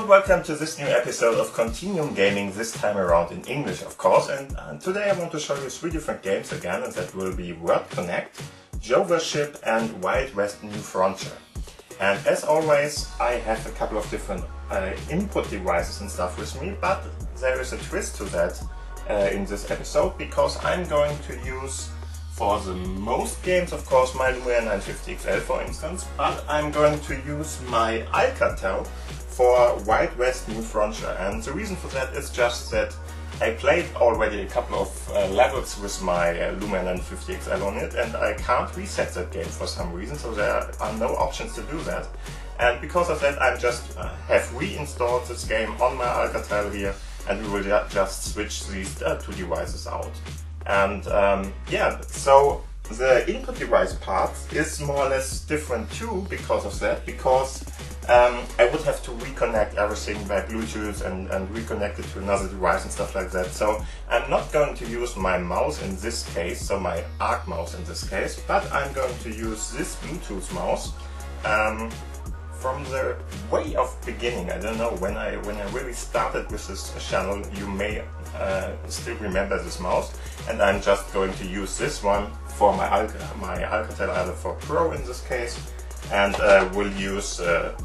Hello, welcome to this new episode of Continuum Gaming, this time around in English of course, and today I want to show you 3 different games again, and that will be Word Connect, Jover Ship and Wild West New Frontier. And as always I have a couple of different input devices and stuff with me, but there is a twist to that in this episode, because I'm going to use for the most games of course my Lumia 950 XL for instance, but I'm going to use my Alcatel for Wild West New Frontier, and the reason for that is just that I played already a couple of levels with my Lumia 950 XL on it, and I can't reset that game for some reason, so there are no options to do that. And because of that I just have reinstalled this game on my Alcatel here, and we will just switch these 2 devices out. And yeah, so the input device part is more or less different too because of that, because I would have to reconnect everything by Bluetooth and reconnect it to another device and stuff like that. So I'm not going to use my mouse in this case, so my ARC mouse in this case, but I'm going to use this Bluetooth mouse. From the way of beginning, I don't know, when I really started with this channel, you may still remember this mouse, and I'm just going to use this one for my Alcatel either for Pro in this case, and will use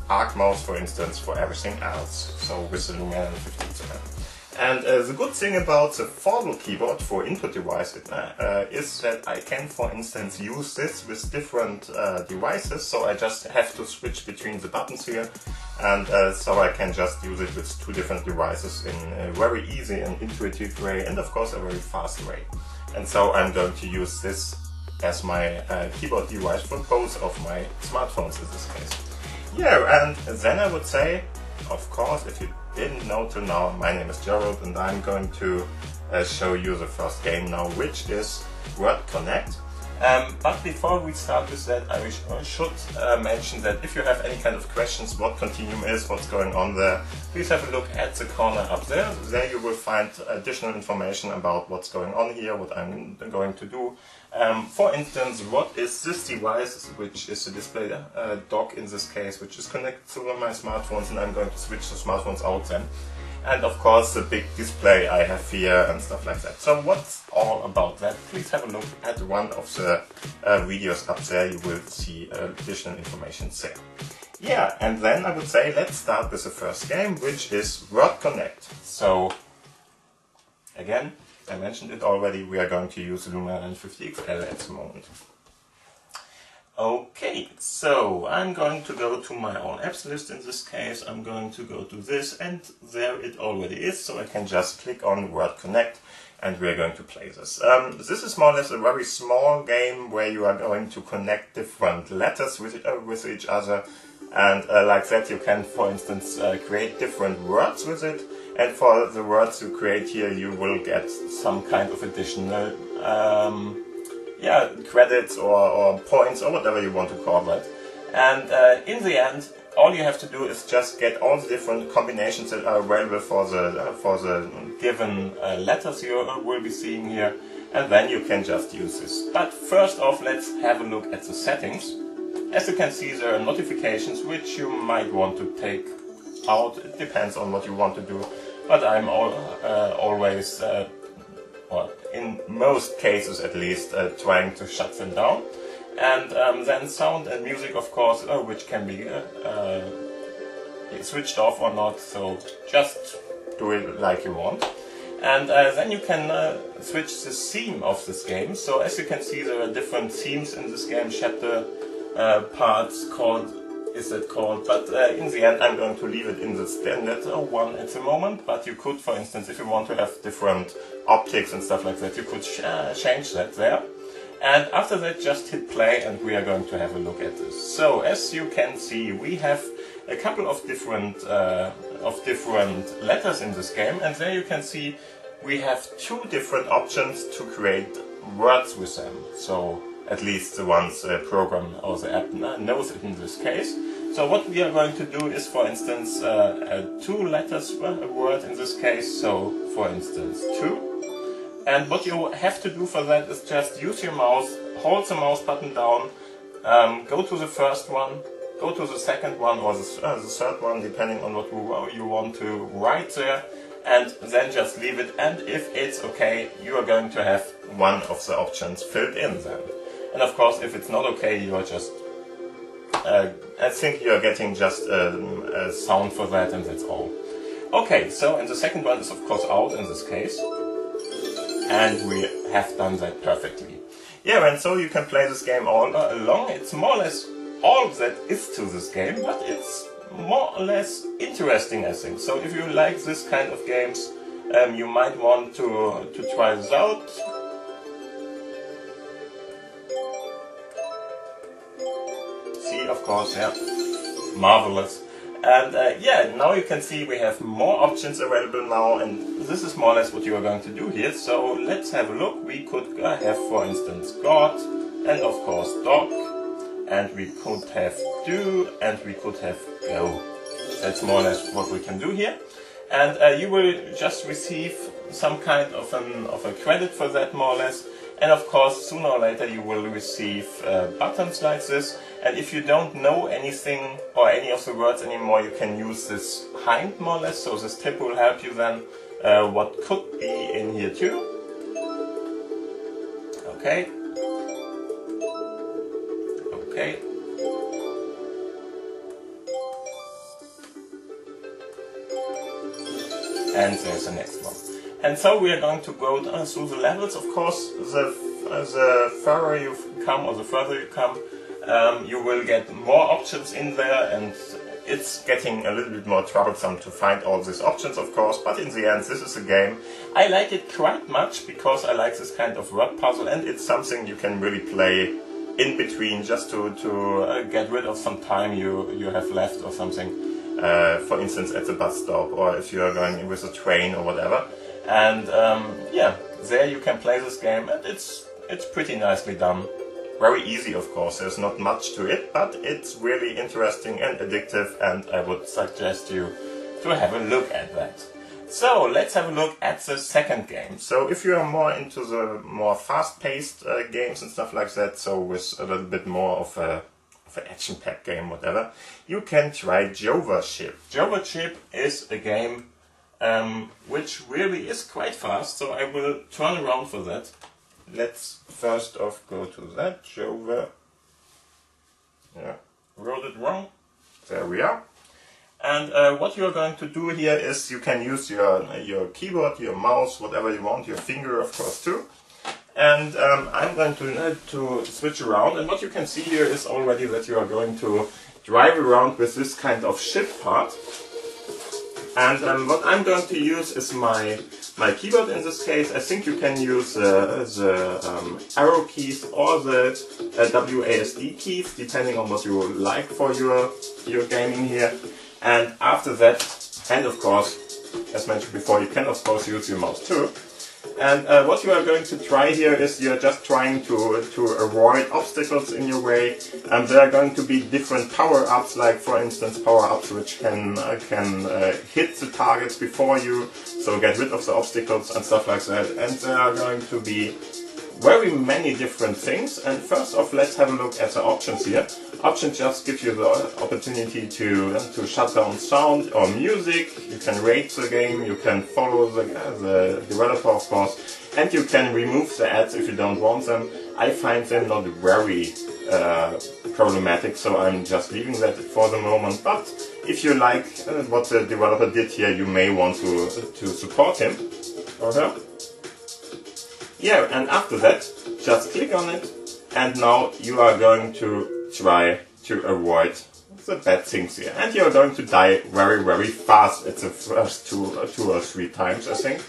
ARC mouse for instance for everything else, so with the Lumia 950 XL. And the good thing about the Foldable keyboard for input device is that I can, for instance, use this with different devices, so I just have to switch between the buttons here, and so I can just use it with 2 different devices in a very easy and intuitive way, and of course a very fast way. And so I'm going to use this as my keyboard device for both of my smartphones in this case. Yeah, and then I would say, of course, if you didn't know till now, my name is Gerald, and I'm going to show you the first game now, which is Word Connect. But before we start with that, I should mention that if you have any kind of questions what Continuum is, what's going on there, please have a look at the corner up there. There you will find additional information about what's going on here, what I'm going to do. For instance, what is this device, which is a display dock in this case, which is connected to my smartphones, and I'm going to switch the smartphones out then. And of course the big display I have here and stuff like that. So what's all about that? Please have a look at one of the videos up there, you will see additional information there. Yeah, and then I would say let's start with the first game, which is Word Connect. So again, I mentioned it already, we are going to use Lumia 950 XL at the moment. Okay, so I'm going to go to my own apps list in this case, I'm going to go to this, and there it already is, so I can just click on Word Connect and we are going to play this. This is more or less a very small game where you are going to connect different letters with each other, and like that you can, for instance, create different words with it, and for the words you create here you will get some kind of additional credits or points or whatever you want to call that. And in the end, all you have to do is just get all the different combinations that are available for the given letters you will be seeing here, and then you can just use this. But first off, let's have a look at the settings. As you can see, there are notifications which you might want to take out. It depends on what you want to do, but I'm always or in most cases at least, trying to shut them down. And then sound and music of course, which can be switched off or not, so just do it like you want. And then you can switch the theme of this game. So as you can see, there are different themes in this game, chapter parts but in the end I'm going to leave it in the standard one at the moment. But you could, for instance, if you want to have different optics and stuff like that, you could change that there. And after that, just hit play and we are going to have a look at this. So as you can see, we have a couple of different letters in this game, and there you can see we have 2 different options to create words with them. So at least the ones program or the app knows it in this case. So what we are going to do is, for instance, a 2 letters word in this case, so for instance 2. And what you have to do for that is just use your mouse, hold the mouse button down, go to the first one, go to the second one or the third one, depending on what you want to write there, and then just leave it, and if it's okay, you are going to have one of the options filled in then. And of course, if it's not okay, you are just I think you are getting just a sound for that, and that's all. Okay, so and the second one is of course out in this case, and we have done that perfectly. Yeah, and so you can play this game all along. It's more or less all that is to this game, but it's more or less interesting, I think. So if you like this kind of games, you might want to try this out. See, of course, yeah, marvelous. And yeah, now you can see we have more options available now, and this is more or less what you are going to do here. So let's have a look. We could have, for instance, God, and of course dog, and we could have do, and we could have go. That's more or less what we can do here. And you will just receive some kind of a credit for that, more or less. And of course, sooner or later you will receive buttons like this. And if you don't know anything or any of the words anymore, you can use this hind, more or less. So this tip will help you then what could be in here too. Okay. Okay. And there's the next one. And so we are going to go through the levels. Of course, the further you come, or the further you come, you will get more options in there, and it's getting a little bit more troublesome to find all these options, of course, but in the end this is a game. I like it quite much because I like this kind of word puzzle, and it's something you can really play in between just to get rid of some time you have left or something. For instance, at the bus stop, or if you are going with a train or whatever. And yeah, there you can play this game, and it's pretty nicely done. Very easy, of course, there's not much to it, but it's really interesting and addictive, and I would suggest you to have a look at that. So let's have a look at the second game. So if you are more into the more fast-paced games and stuff like that, so with a little bit more of an action-packed game, whatever, you can try Jover Ship. Jover Ship is a game which really is quite fast, so I will turn around for that. Let's first off go to that, Jover. Yeah, wrote it wrong. There we are. And what you're going to do here is you can use your keyboard, your mouse, whatever you want, your finger of course too. And I'm going to switch around, and what you can see here is already that you are going to drive around with this kind of ship part. And what I'm going to use is my keyboard in this case. I think you can use the arrow keys or the WASD keys, depending on what you like for your gaming here. And after that, and of course, as mentioned before, you can of course use your mouse too. And what you are going to try here is you're just trying to avoid obstacles in your way. And there are going to be different power-ups, like for instance power-ups which can hit the targets before you, so get rid of the obstacles and stuff like that. And there are going to be very many different things. And first off, let's have a look at the options here. Options just give you the opportunity to shut down sound or music. You can rate the game, you can follow the developer of course, and you can remove the ads if you don't want them. I find them not very problematic, so I'm just leaving that for the moment. But if you like what the developer did here, you may want to support him or her. Yeah, and after that, just click on it, and now you are going to try to avoid the bad things here. And you are going to die very, very fast at the first two or three times, I think,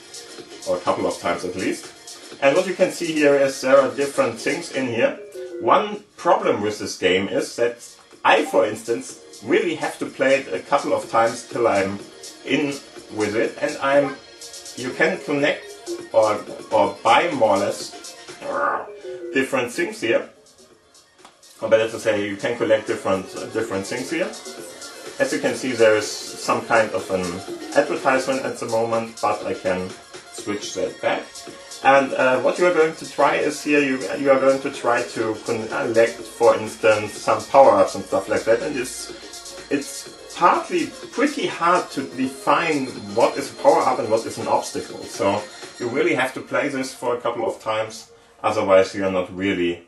or a couple of times at least. And what you can see here is there are different things in here. One problem with this game is that I, for instance, really have to play it a couple of times till I'm in with it, and you can connect or buy more or less different things here. Or better to say, you can collect different things here. As you can see, there is some kind of an advertisement at the moment, but I can switch that back. And what you are going to try is here, you are going to try to collect, for instance, some power-ups and stuff like that, and it's partly pretty hard to define what is a power-up and what is an obstacle. So you really have to play this for a couple of times, otherwise you are not really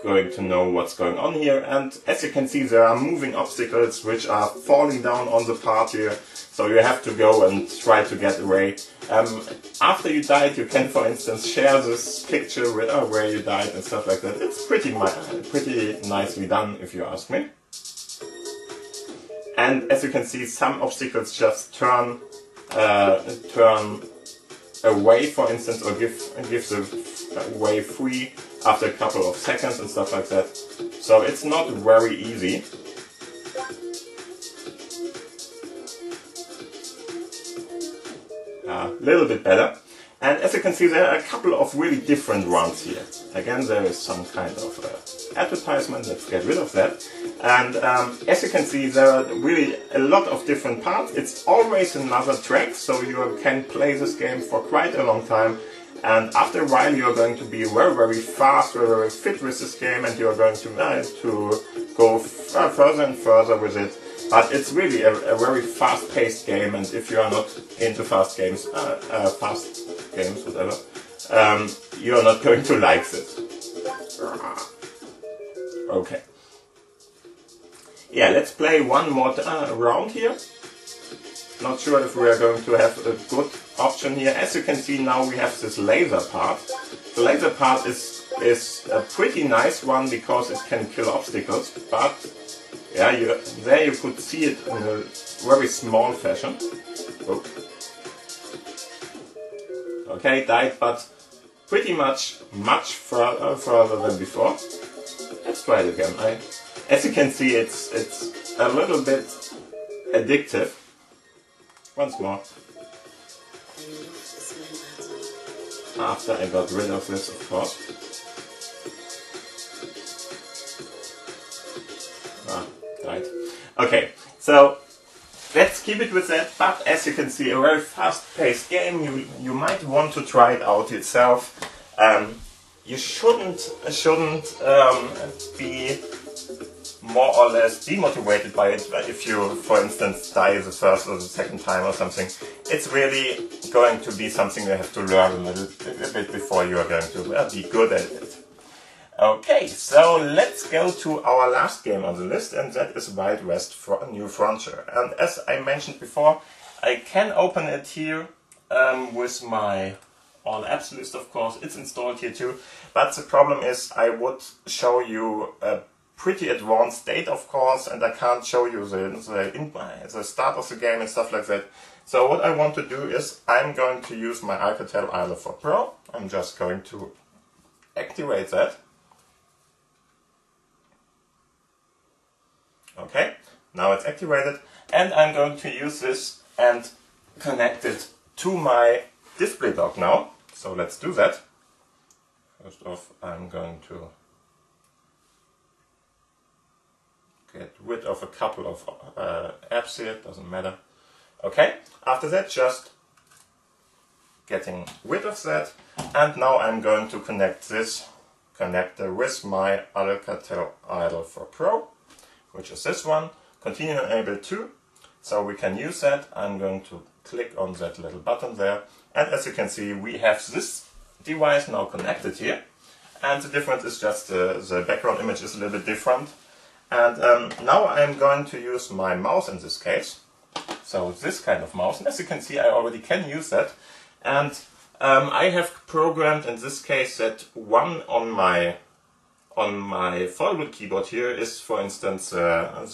going to know what's going on here. And as you can see, there are moving obstacles which are falling down on the part here, so you have to go and try to get away. After you died, you can, for instance, share this picture with, where you died and stuff like that. It's pretty nicely done, if you ask me. And as you can see, some obstacles just turn away, for instance, or give the way free after a couple of seconds and stuff like that. So it's not very easy. A little bit better. And as you can see, there are a couple of really different runs here. Again, there is some kind of advertisement. Let's get rid of that. And as you can see, there are really a lot of different parts. It's always another track, so you can play this game for quite a long time. And after a while, you're going to be very, very fast, very, very fit with this game, and you're going to go further and further with it. But it's really a very fast-paced game, and if you are not into fast games, whatever, you're not going to like this. Okay. Yeah, let's play one more round here. Not sure if we are going to have a good option here. As you can see, now we have this laser part. The laser part is a pretty nice one because it can kill obstacles, but yeah, there you could see it in a very small fashion. Oh. Okay, died, but pretty much further than before. Let's try it again. As you can see, it's a little bit addictive. Once more. After I got rid of this, of course. Died. Okay, so let's keep it with that. But as you can see, a very fast-paced game. You might want to try it out yourself. You shouldn't be more or less demotivated by it if you, for instance, die the first or the second time or something. It's really going to be something you have to learn a little bit before you are going to be good at it. Okay, so let's go to our last game on the list, and that is Wild West New Frontier. And as I mentioned before, I can open it here with my all apps list, of course. It's installed here too, but the problem is I would show you a pretty advanced state, of course, and I can't show you the start of the game and stuff like that. So what I want to do is I'm going to use my Alcatel Idle for Pro. I'm just going to activate that. Okay, now it's activated, and I'm going to use this and connect it to my display dock now. So let's do that. First off, I'm going to get rid of a couple of apps here, doesn't matter. Okay, after that, just getting rid of that, and now I'm going to connect this connector with my Alcatel Idle for Pro, which is this one, Continuum enabled 2, so we can use that. I'm going to click on that little button there, and as you can see, we have this device now connected here, and the difference is just the background image is a little bit different. And now I'm going to use my mouse in this case, so this kind of mouse, and as you can see, I already can use that. And I have programmed in this case that one on my Foldable keyboard here is, for instance, the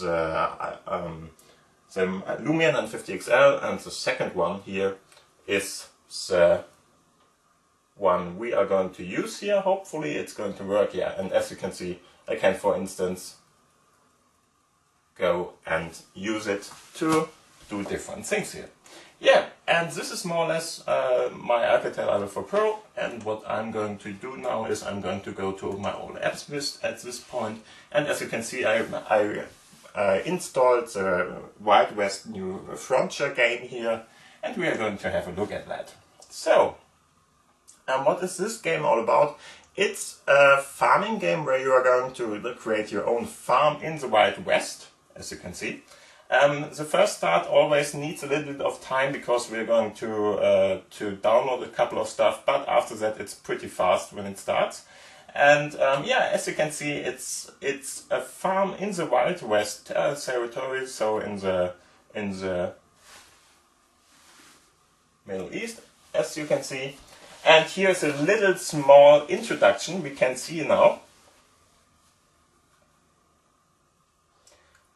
Lumia 950XL, and the second one here is the one we are going to use here. Hopefully it's going to work, yeah. And as you can see, I can, for instance, go and use it to do different things here. Yeah, and this is more or less my Alcatel Idle for Pro, and what I'm going to do now is I'm going to go to my old apps list at this point, and as you can see, I installed the Wild West New Frontier game here, and we are going to have a look at that. So, And what is this game all about? It's a farming game where you are going to create your own farm in the Wild West, as you can see. The first start always needs a little bit of time because we're going to download a couple of stuff, but after that it's pretty fast when it starts. And yeah, as you can see, it's a farm in the Wild West territory, so in the Middle East, as you can see. And here's a little small introduction we can see now.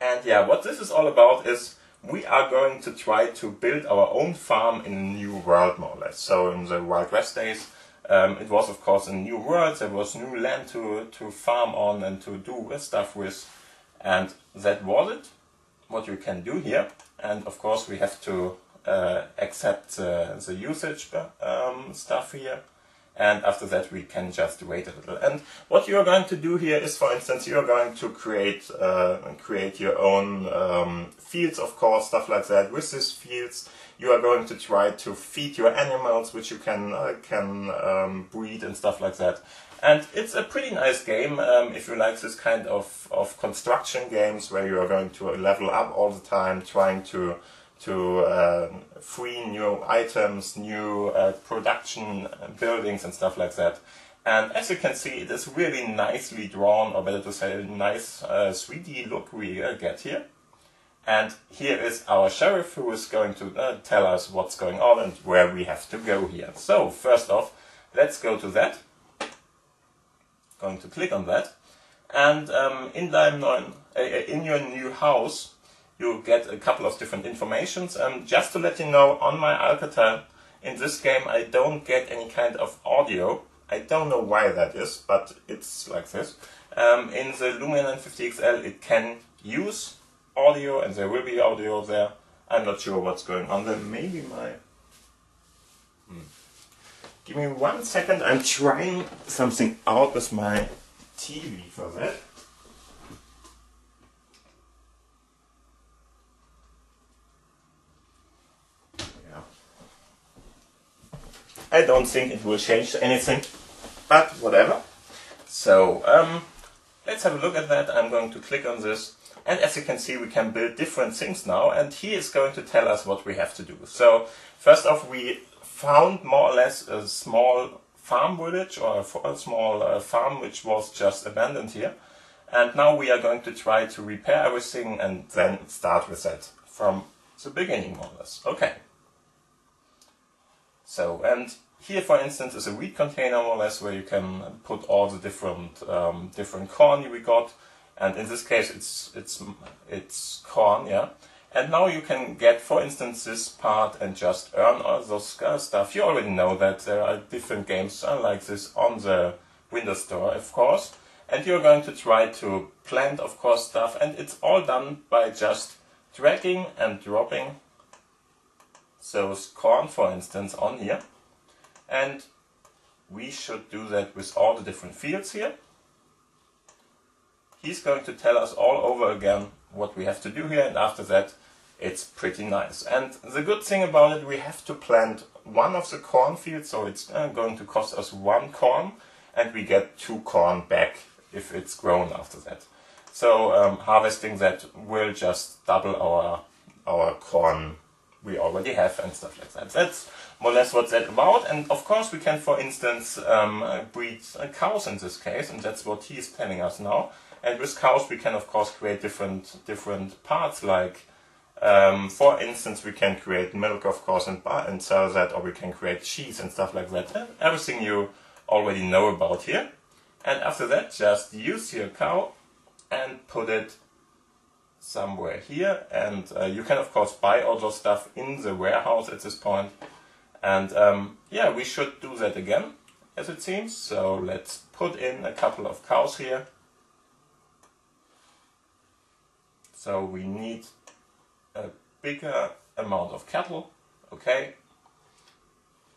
And yeah, what this is all about is we are going to try to build our own farm in a new world, more or less. So in the Wild West days, it was of course a new world, there was new land to farm on and to do stuff with. And that was it, what you can do here. And of course we have to accept the usage stuff here, and after that we can just wait a little. And what you are going to do here is, for instance, you are going to create your own fields, of course, stuff like that. With these fields you are going to try to feed your animals, which you can breed and stuff like that. And it's a pretty nice game if you like this kind of construction games where you are going to level up all the time, trying to free new items, new production buildings and stuff like that. And as you can see, it is really nicely drawn, or better to say, a nice 3D look we get here. And here is our sheriff who is going to tell us what's going on and where we have to go here. So first off, let's go to that. Going to click on that. And in your new house, you get a couple of different informations. Just to let you know, on my Alcatel, in this game I don't get any kind of audio. I don't know why that is, but it's like this. In the Lumia 950 XL it can use audio, and there will be audio there. I'm not sure what's going on there. Maybe my... Give me 1 second, I'm trying something out with my TV for that. I don't think it will change anything, but whatever. So let's have a look at that. I'm going to click on this, and as you can see we can build different things now, and he is going to tell us what we have to do. So first off, we found more or less a small farm village, or a small farm which was just abandoned here, and now we are going to try to repair everything and then start with that from the beginning, more or less. Okay. So, and here for instance is a wheat container, more or less, where you can put all the different corn we got, and in this case it's corn, yeah. And now you can get, for instance, this part and just earn all those stuff. You already know that there are different games like this on the Windows Store, of course, and you're going to try to plant, of course, stuff, and it's all done by just dragging and dropping those corn, for instance, on here. And we should do that with all the different fields here. He's going to tell us all over again what we have to do here, and after that it's pretty nice. And the good thing about it, we have to plant one of the corn fields, so it's going to cost us 1 corn, and we get 2 corn back if it's grown after that. So harvesting that will just double our corn we already have and stuff like that. That's more or less what that's about. And of course we can, for instance, breed cows in this case, and that's what he's telling us now. And with cows we can of course create different parts, like for instance we can create milk, of course, and sell that, or we can create cheese and stuff like that. Everything you already know about here. And after that, just use your cow and put it somewhere here, and you can of course buy all those stuff in the warehouse at this point. And yeah, we should do that again, as it seems. So let's put in a couple of cows here. So we need a bigger amount of cattle, okay.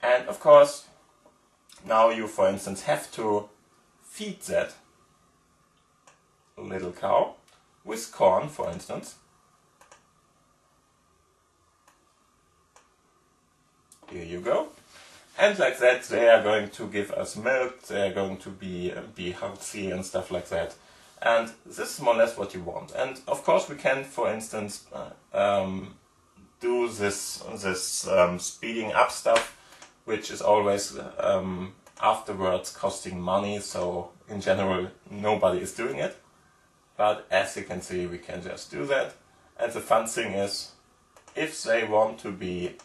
And of course now you, for instance, have to feed that little cow with corn, for instance. Here you go. And like that, they are going to give us milk, they are going to be healthy and stuff like that. And this is more or less what you want. And of course we can, for instance, do this speeding up stuff, which is always afterwards costing money, so in general nobody is doing it. But as you can see, we can just do that. And the fun thing is, if they want to be,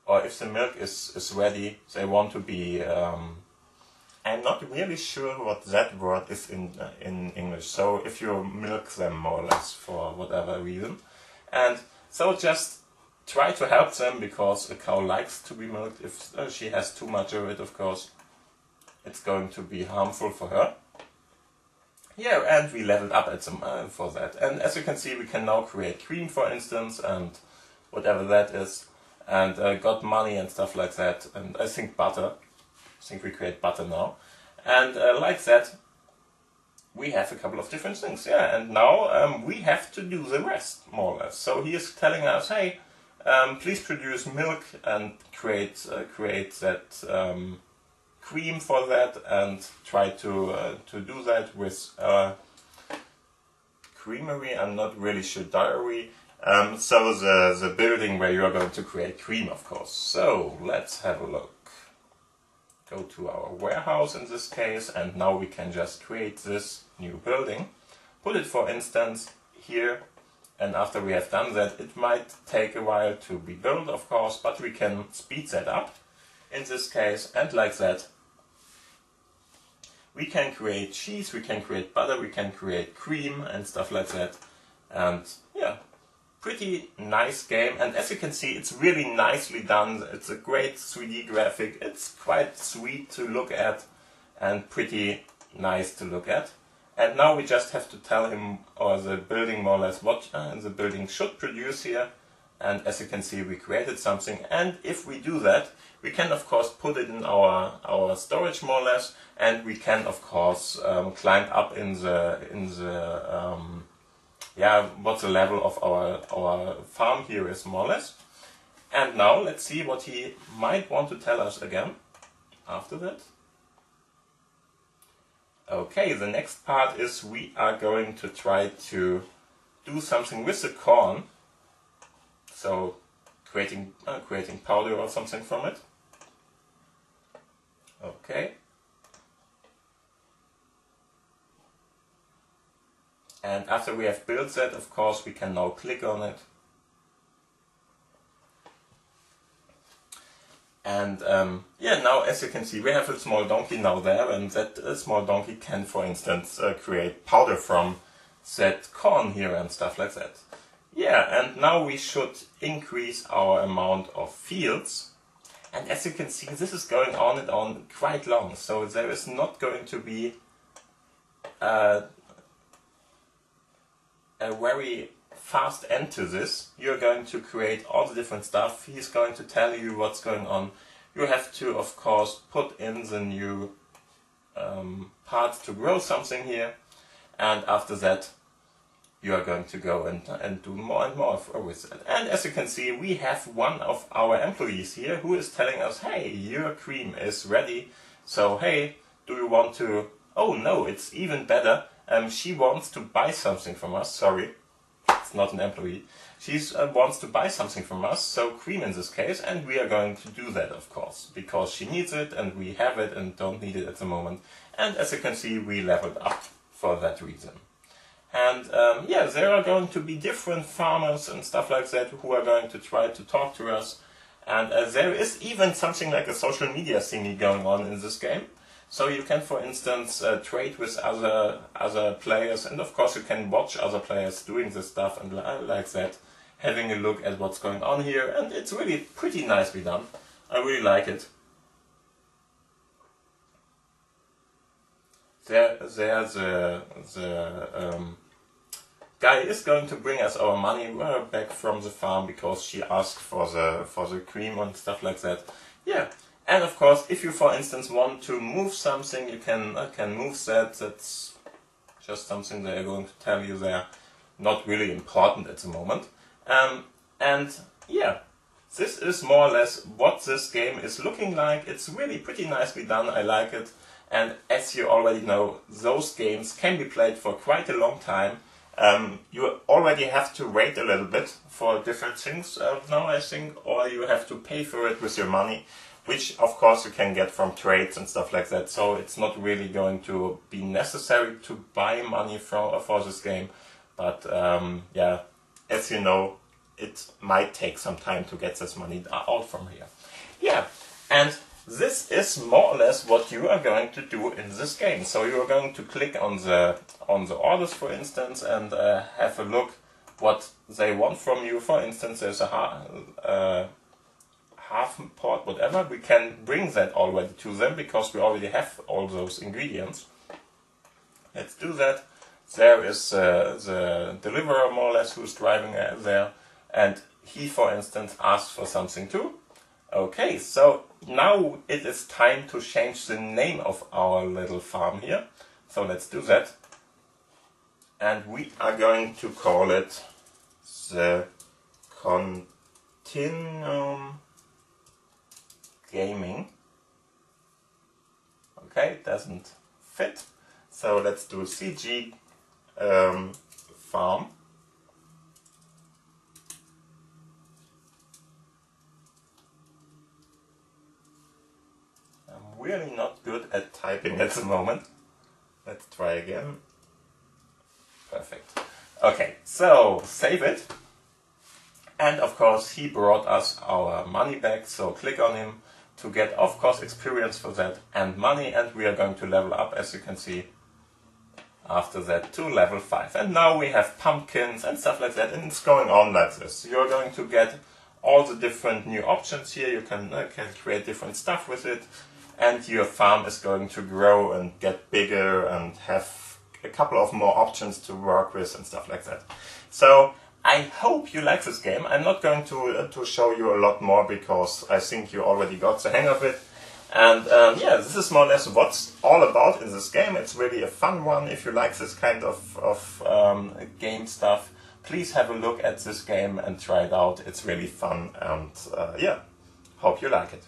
or if the milk is ready, they want to be, I'm not really sure what that word is in English, so if you milk them more or less for whatever reason. And so just try to help them, because a cow likes to be milked. If she has too much of it, of course, it's going to be harmful for her. Yeah, and we leveled up at some for that. And as you can see, we can now create cream, for instance, and whatever that is, and got money and stuff like that. And I think butter. I think we create butter now. And like that, we have a couple of different things. Yeah, and now we have to do the rest, more or less. So he is telling us, hey, please produce milk and create that cream for that, and try to do that with creamery. I'm not really sure, dairy. So the building where you are going to create cream, of course. So let's have a look. Go to our warehouse in this case, and now we can just create this new building. Put it, for instance, here. And after we have done that, it might take a while to be built, of course, but we can speed that up in this case. And like that, we can create cheese, we can create butter, we can create cream and stuff like that. And yeah, pretty nice game. And as you can see, it's really nicely done. It's a great 3D graphic. It's quite sweet to look at and pretty nice to look at. And now we just have to tell him, or the building more or less, what the building should produce here. And as you can see, we created something. And if we do that, we can of course put it in our storage more or less. And we can of course climb up in the yeah, what the level of our farm here is, more or less. And now let's see what he might want to tell us again after that. Okay, the next part is we are going to try to do something with the corn. So creating powder or something from it. Okay. And after we have built that, of course, we can now click on it. And yeah, now as you can see, we have a small donkey now there, and that small donkey can, for instance, create powder from that corn here and stuff like that. Yeah, and now we should increase our amount of fields. And as you can see, this is going on and on quite long, so there is not going to be a very fast end to this. You're going to create all the different stuff. He's going to tell you what's going on. You have to, of course, put in the new parts to grow something here. And after that, you are going to go and do more and more with it. And as you can see, we have one of our employees here who is telling us, hey, your cream is ready. So, hey, do you want to... Oh no, it's even better. She wants to buy something from us. Sorry, it's not an employee. She wants to buy something from us, so cream in this case, and we are going to do that, of course, because she needs it and we have it and don't need it at the moment. And as you can see, we leveled up for that reason. And yeah, there are going to be different farmers and stuff like that who are going to try to talk to us. And there is even something like a social media thingy going on in this game. So you can, for instance, trade with other players, and of course you can watch other players doing this stuff and like that, having a look at what's going on here, and it's really pretty nicely done. I really like it. The guy is going to bring us our money back from the farm because she asked for the cream and stuff like that. Yeah. And of course, if you, for instance, want to move something, you can move that. That's just something they are going to tell you there. Not really important at the moment. And yeah, this is more or less what this game is looking like. It's really pretty nicely done, I like it. And as you already know, those games can be played for quite a long time. You already have to wait a little bit for different things now, I think, or you have to pay for it with your money, which of course you can get from trades and stuff like that. So it's not really going to be necessary to buy money for this game. But yeah, as you know, it might take some time to get this money out from here. Yeah, and this is more or less what you are going to do in this game. So you are going to click on the orders, for instance, and have a look what they want from you. For instance, there's a half port, whatever. We can bring that already to them because we already have all those ingredients. Let's do that. There is the deliverer, more or less, who's driving there, and he, for instance, asks for something too. Okay, so now it is time to change the name of our little farm here. So let's do that. And we are going to call it the Continuum Gaming. Okay, doesn't fit. So let's do CG farm. I'm really not good at typing at the moment. Let's try again. Perfect. Okay, so save it. And of course he brought us our money back, so click on him to get, of course, experience for that and money, and we are going to level up, as you can see, after that to level 5. And now we have pumpkins and stuff like that, and it's going on like this. You're going to get all the different new options here. You can create different stuff with it, and your farm is going to grow and get bigger and have a couple of more options to work with and stuff like that. So I hope you like this game. I'm not going to show you a lot more because I think you already got the hang of it. And yeah, this is more or less what's all about in this game. It's really a fun one. If you like this kind of game stuff, please have a look at this game and try it out. It's really fun, and yeah, hope you like it.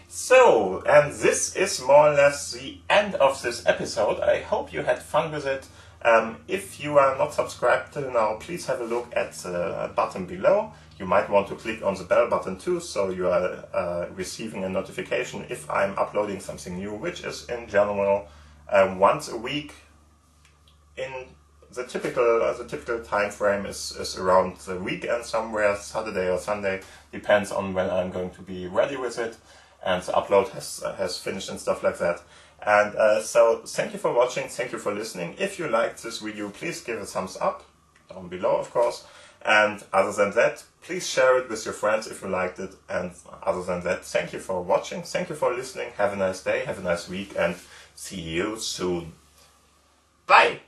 So, and this is more or less the end of this episode. I hope you had fun with it. If you are not subscribed till now, please have a look at the button below. You might want to click on the bell button too, so you are receiving a notification if I'm uploading something new, which is in general once a week. In the typical time frame is around the weekend somewhere, Saturday or Sunday, depends on when I'm going to be ready with it, and the upload has finished and stuff like that. And so thank you for watching, thank you for listening. If you liked this video, please give a thumbs up down below, of course. And other than that, please share it with your friends if you liked it. And other than that, thank you for watching, thank you for listening. Have a nice day, have a nice week, and see you soon. Bye!